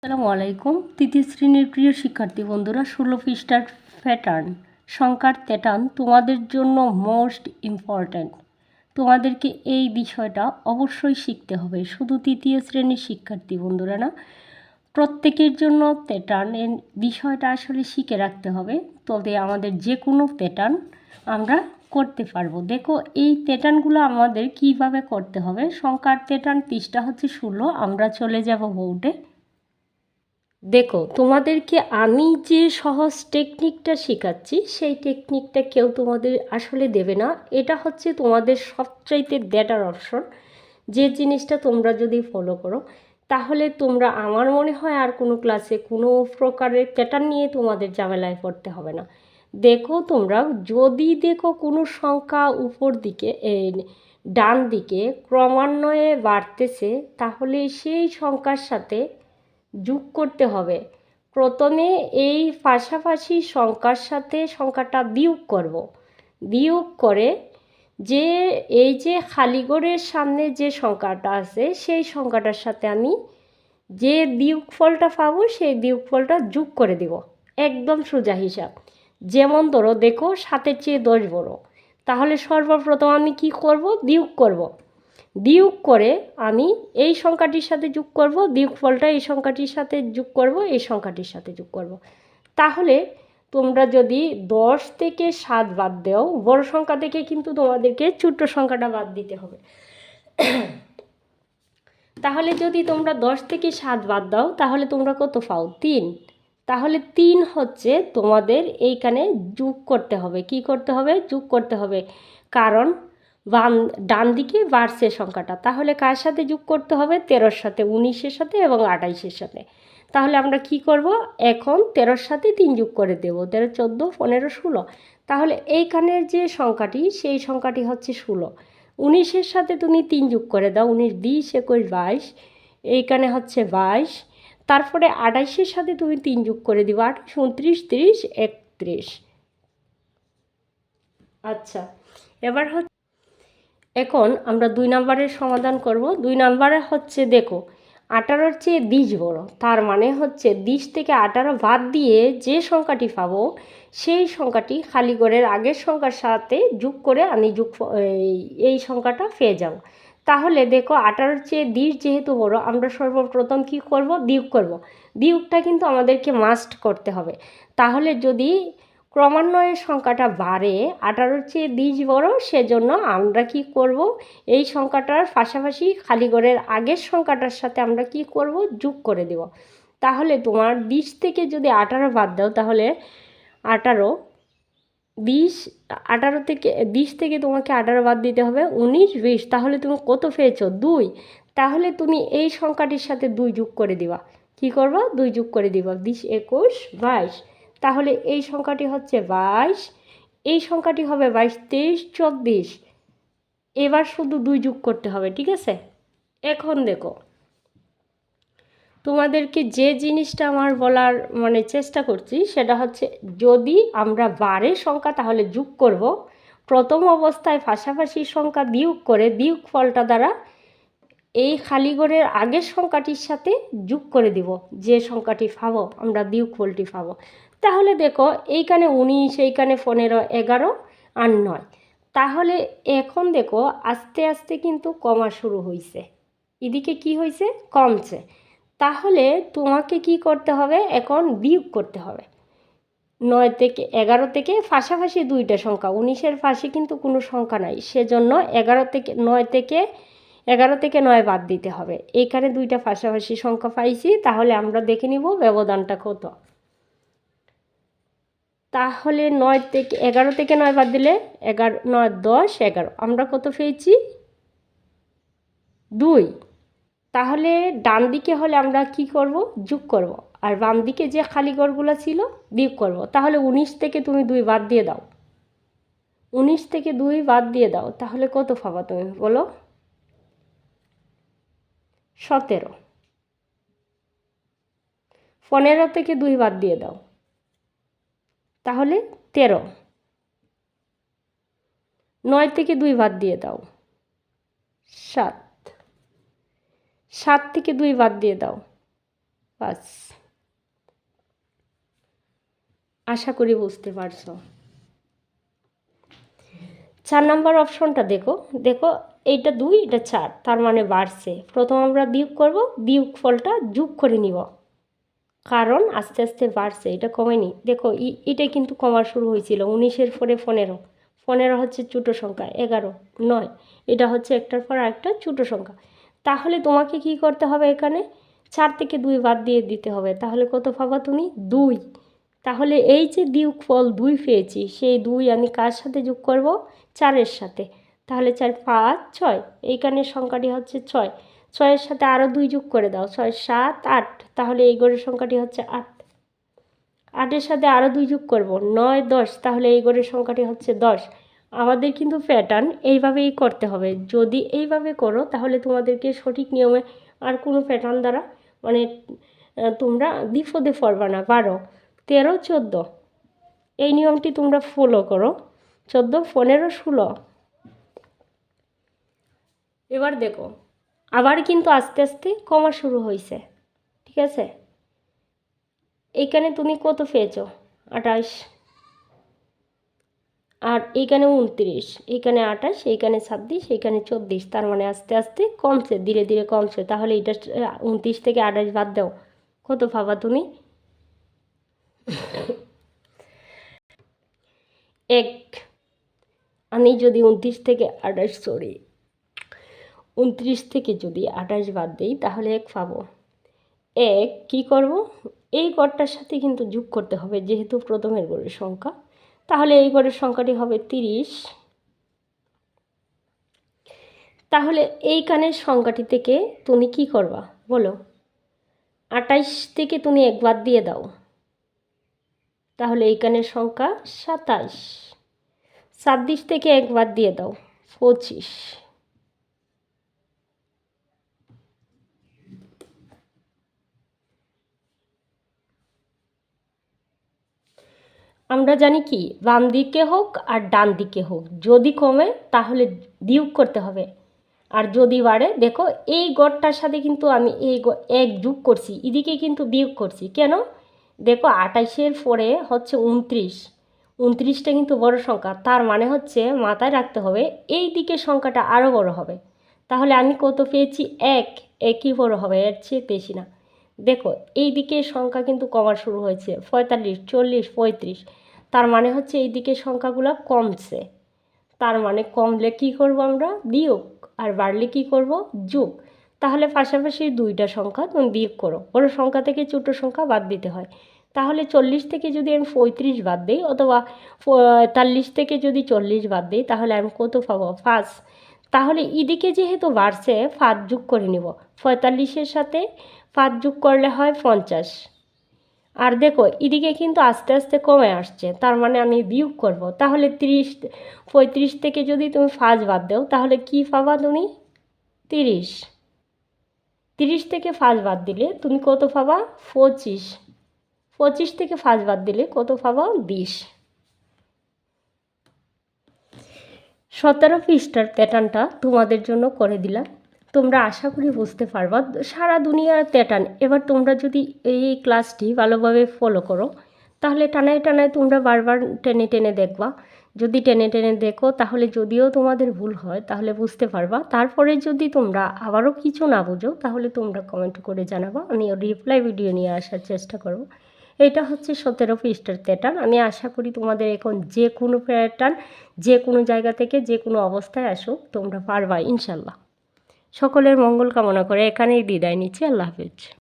আসসালামু আলাইকুম। তৃতীয় শ্রেণীর প্রিয় শিক্ষার্থী বন্ধুরা, 16 পৃষ্ঠার প্যাটার্ন সংখ্যার প্যাটার্ন তোমাদের জন্য মোস্ট ইম্পর্ট্যান্ট। তোমাদেরকে এই বিষয়টা অবশ্যই শিখতে হবে, শুধু তৃতীয় শ্রেণীর শিক্ষার্থী বন্ধুরা না, প্রত্যেকের জন্য প্যাটার্নের বিষয়টা আসলে শিখে রাখতে হবে। তবে আমাদের যে কোনো প্যাটার্ন আমরা করতে পারবো। দেখো এই প্যাটার্নগুলো আমাদের কিভাবে করতে হবে। সংখ্যার প্যাটার্ন পৃষ্ঠা হচ্ছে 16। আমরা চলে যাব বোর্ডে। দেখো তোমাদেরকে আমি যে সহজ টেকনিকটা শেখাচ্ছি সেই টেকনিকটা কেউ তোমাদের আসলে দেবে না। এটা হচ্ছে তোমাদের সবচাইতে বেটার অপশন। যে জিনিসটা তোমরা যদি ফলো করো তাহলে তোমরা, আমার মনে হয়, আর কোনো ক্লাসে কোনো প্রকারের প্যাটার্ন নিয়ে তোমাদের ঝামেলায় পড়তে হবে না। দেখো তোমরা যদি দেখো কোনো সংখ্যা উপর দিকে ডান দিকে ক্রমান্বয়ে বাড়তেছে, তাহলে সেই সংখ্যার সাথে যোগ করতে হবে। প্রথমে এই পাশাপাশি সংখ্যার সাথে সংখ্যাটা বিয়োগ করব। বিয়োগ করে যে এই যে খালি ঘরের সামনে যে সংখ্যাটা আছে সেই সংখ্যাটার সাথে আমি যে বিয়োগফলটা পাবো সেই বিয়োগফলটা যোগ করে দেব। একদম সোজা হিসাব। যেমন ধরো দেখো 7-এর চেয়ে 10 বড়, তাহলে সর্বপ্রথম আমি কি করব? বিয়োগ করব। বিয়োগ করে আমি এই সংখ্যাটির সাথে যোগ করব, বিয়োগফলটা এই সংখ্যাটির সাথে যোগ করব, এই সংখ্যাটির সাথে যোগ করব। তাহলে তোমরা যদি 10 থেকে 7 বাদ দাও, বড় সংখ্যা থেকে কিন্তু তোমাদেরকে ছোট্ট সংখ্যাটা বাদ দিতে হবে। তাহলে যদি তোমরা 10 থেকে 7 বাদ দাও তাহলে তোমরা কত পাও? 3। তাহলে 3 হচ্ছে তোমাদের এইখানে যোগ করতে হবে। কি করতে হবে? যোগ করতে হবে। কারণ ডান দিকে বাড়ছে সংখ্যাটা, তাহলে কার সাথে যোগ করতে হবে? 13-র সাথে, 19-এর সাথে এবং 28-এর সাথে। তাহলে আমরা কি করব? এখন 13-র সাথে 3 যোগ করে দেব। 13, 14, 15, 16। তাহলে এইখানের যে সংখ্যাটি সেই সংখ্যাটি হচ্ছে 16। 19-এর সাথে তুমি 3 যোগ করে দাও। 19, 20, 21, 22। এইখানে হচ্ছে 22। তারপরে 28-এর সাথে তুমি 3 যোগ করে দিবা। 28, 29, 30, 31। আচ্ছা, এবার এখন আমরা 2 নম্বরের সমাধান করব। 2 নম্বরে হচ্ছে দেখো 18-র চেয়ে 20 বড়, তার মানে হচ্ছে 20 থেকে 18 বাদ দিয়ে যে সংখ্যাটি পাবো সেই সংখ্যাটি খালি ঘরের আগের সংখ্যার সাথে যোগ করে আমি এই সংখ্যাটা পেয়ে যাব। তাহলে দেখো 18-র চেয়ে 20 যেহেতু বড়, আমরা সর্বপ্রথম কি করব? বিয়োগ করব। বিয়োগটা কিন্তু আমাদেরকে মাস্ট করতে হবে। তাহলে যদি ক্রমান্বয়ে সংখ্যাটা বাড়ে, 18-র চেয়ে 20 বড়, সেজন্য আমরা কি করব? এই সংখ্যাটার পাশাপাশি খালি ঘরের আগের সংখ্যাটার সাথে আমরা কি করব? যোগ করে দেব। তাহলে তোমার 20 থেকে যদি 18 বাদ দাও তাহলে 18, 20, 18 থেকে 20 থেকে তোমাকে 18 বাদ দিতে হবে, 19, 20। তাহলে তুমি কত পেয়েছো? 2। তাহলে তুমি এই সংখ্যাটির সাথে 2 যোগ করে দিবা। কি করবা? 2 যোগ করে দিবা। 20, 21, 22। তাহলে এই সংখ্যাটি হচ্ছে 22, এই সংখ্যাটি হবে 22, 23, 24। এবার শুধু 2 যোগ করতে হবে, ঠিক আছে? এখন দেখো তোমাদেরকে যে জিনিসটা আমার বলার চেষ্টা করছি সেটা হচ্ছে, যদি আমরা বাড়ে সংখ্যা তাহলে যোগ করব। প্রথম অবস্থায় পাশাপাশি সংখ্যা বিয়োগ করে বিয়োগফলটা দ্বারা এই খালি ঘরের আগের সংখ্যাটির সাথে যোগ করে দিব। যে সংখ্যাটি পাবো আমরা বিয়োগফলটি পাবো। তাহলে দেখো এইখানে 19, এইখানে 15, 11 আর 9। তাহলে এখন দেখো আস্তে আস্তে কিন্তু কমা শুরু হয়েছে। এদিকে কি হয়েছে? কমছে। তাহলে তোমাকে কি করতে হবে? এখন বিয়োগ করতে হবে। 9 থেকে 11 থেকে পাশাপাশি দুইটা সংখ্যা, 19-এর পাশে কিন্তু কোনো সংখ্যা নাই, সেজন্য 11 থেকে 9 থেকে 11 থেকে 9 বাদ দিতে হবে। এইখানে দুইটা পাশাপাশি সংখ্যা পাইছি, তাহলে আমরা দেখে নিব ব্যবধানটা কত। তাহলে 9 থেকে 11 থেকে 9 বাদ দিলে 11, 9, 10, 11। আমরা কত পেয়েছি? 2। তাহলে ডান দিকে হলে আমরা কি করব? যোগ করব। আর বাম দিকে যে খালি ঘরগুলো ছিল বিয়োগ করব। তাহলে 19 থেকে তুমি 2 বাদ দিয়ে দাও। 19 থেকে 2 বাদ দিয়ে দাও, তাহলে কত পাবা তুমি বলো? 17। 15 থেকে 2 বাদ দিয়ে দাও, তাহলে 13। 9 থেকে 2 বাদ দিয়ে দাও, 7। 7 থেকে 2 বাদ দিয়ে দাও, বাস, আশা করি বুঝতে পারছো। 4 নম্বর অপশনটা দেখো, দেখো এইটা 2 এটা 4, তার মানে বাড়ছে। প্রথম আমরা বিয়োগ করব, বিয়োগ ফলটা যোগ করে নিব, কারণ আস্তে আস্তে বাড়ছে, এটা কমেনি। দেখো এটা কিন্তু কমা শুরু হয়েছিল 19-এর পরে 15, 15 হচ্ছে ছোটো সংখ্যা, 11, 9, এটা হচ্ছে একটার পর আরেকটা ছোটো সংখ্যা। তাহলে তোমাকে কি করতে হবে, এখানে 4 থেকে 2 বাদ দিয়ে দিতে হবে। তাহলে কত পাবা তুমি? 2। তাহলে এই যে বিয়োগফল 2 পেয়েছি, সেই 2 আমি কার সাথে যোগ করব? 4-এর সাথে। তাহলে 4, 5, 6, এইখানের সংখ্যাটি হচ্ছে 6, 6-এর সাথে আরও 2 যোগ করে দাও, 6, 7, 8, তাহলে এই ঘরের সংখ্যাটি হচ্ছে 8, 8-এর সাথে আরও 2 যোগ করব, 9, 10, তাহলে এই ঘরের সংখ্যাটি হচ্ছে 10। আমাদের কিন্তু প্যাটার্ন এইভাবেই করতে হবে। যদি এইভাবে করো তাহলে তোমাদেরকে সঠিক নিয়মে আর কোনো প্যাটার্ন দ্বারা মানে তোমরা বিপদে পড়বা না। 12, 13, 14, এই নিয়মটি তোমরা ফলো করো। 14, 15, 16। এবার দেখো আবার কিন্তু আস্তে আস্তে কমা শুরু হয়েছে, ঠিক আছে। এইখানে তুমি কত পেয়েছো? 28, আর এইখানে 29, এইখানে 28, এইখানে 26, এইখানে 24, তার মানে আস্তে আস্তে কমছে, ধীরে ধীরে কমছে। তাহলে এটা 29 থেকে 28 বাদ দাও, কত পাবা তুমি? 1। আমি যদি 29 থেকে 28 বাদ দিই তাহলে 1 পাবো। 1 কী করব? এই গড়টার সাথে কিন্তু যোগ করতে হবে, যেহেতু প্রথমের গড়ের সংখ্যা। তাহলে এই গড়ের সংখ্যাটি হবে 30। তাহলে এইখানের সংখ্যাটি থেকে তুমি কি করবা বলো? 28 থেকে তুমি 1 বাদ দিয়ে দাও, তাহলে এইখানের সংখ্যা 27। 26 থেকে 1 বাদ দিয়ে দাও, 25। আমরা জানি কি, বাম দিকে হোক আর ডান দিকে হোক, যদি কমে তাহলে বিয়োগ করতে হবে, আর যদি বাড়ে, দেখো এই গড়টার সাথে কিন্তু আমি এই 1 যোগ করছি, এদিকে কিন্তু বিয়োগ করছি কেন? দেখো 28-এর পরে হচ্ছে 29, 29টা কিন্তু বড় সংখ্যা, তার মানে হচ্ছে মাথায় রাখতে হবে এই দিকের সংখ্যাটা আরও বড় হবে। তাহলে আমি কত পেয়েছি? 1, 1ই বড় হবে, এর চেয়ে বেশি না। দেখো এই দিকের সংখ্যা কিন্তু কমা শুরু হয়েছে, 45, 40, 35, তার মানে হচ্ছে এই দিকের সংখ্যাগুলো কমছে। তার মানে কমলে কি করব আমরা? বিয়োগ, আর বাড়লে কি করব? যোগ। তাহলে পাশাপাশি 2টা সংখ্যা তুমি বিয়োগ করো, বড় সংখ্যা থেকে ছোটো সংখ্যা বাদ দিতে হয়। তাহলে 40 থেকে যদি আমি 35 বাদ দিই, অথবা 43 থেকে যদি 40 বাদ দিই, তাহলে আমি কত পাবো? 5। তাহলে এদিকে যেহেতু বাড়ছে, 5 যোগ করে নিব, 45-এর সাথে 5 যোগ করলে হয় 50। আর দেখো এদিকে কিন্তু আস্তে আস্তে কমে আসছে, তার মানে আমি বিয়োগ করব। তাহলে 35 থেকে যদি তুমি 5 বাদ দাও, তাহলে কি পাবা তুমি? 30। 30 থেকে 5 বাদ দিলে তুমি কত পাবা? 25। 25 থেকে 5 বাদ দিলে কত পাবা? 20। 17 পৃষ্ঠার প্যাটার্নটা তোমাদের জন্য করে দিলাম, তোমরা আশা করি বুঝতে পারবা সারা দুনিয়ার প্যাটার্ন। এবার তোমরা যদি এই ক্লাসটি ভালোভাবে ফলো করো, তাহলে টানায় টানায় তোমরা বারবার টেনে টেনে দেখবা। যদি টেনে টেনে দেখো তাহলে যদিও তোমাদের ভুল হয় তাহলে বুঝতে পারবা। তারপরে যদি তোমরা আবারও কিছু না বুঝো তাহলে তোমরা কমেন্ট করে জানাবা, আমি রিপ্লাই ভিডিও নিয়ে আসার চেষ্টা করব। এটা হচ্ছে 17 পৃষ্ঠার প্যাটার্ন। আমি আশা করি তোমাদের এখন যে কোনো প্যাটার্ন যে কোনো জায়গা থেকে যে কোনো অবস্থায় আসুক তোমরা পারবা ইনশাল্লাহ। সকলের মঙ্গল কামনা করে এখানেই বিদায় নিচ্ছি। আল্লাহ হাফেজ।